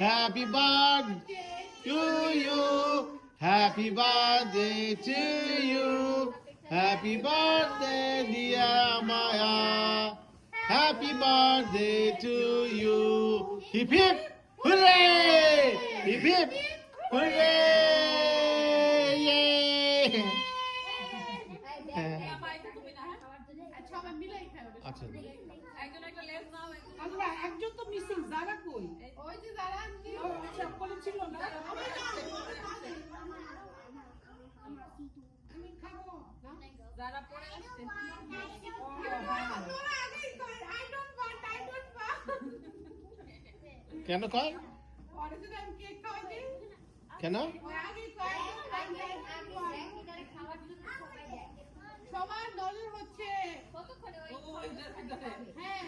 Happy birthday to you. Happy birthday to you. Happy birthday, dear Maya. Happy birthday to you. Hip hip, hooray! Hip hip, hooray! Yay! আচ্ছা একজন তো missing যারা কই ওই যে যারা সকলে ছিল না আমি খাবো যারা পড়ে আসছে কেন কয় কেন সবার নজর হচ্ছে হ্যাঁ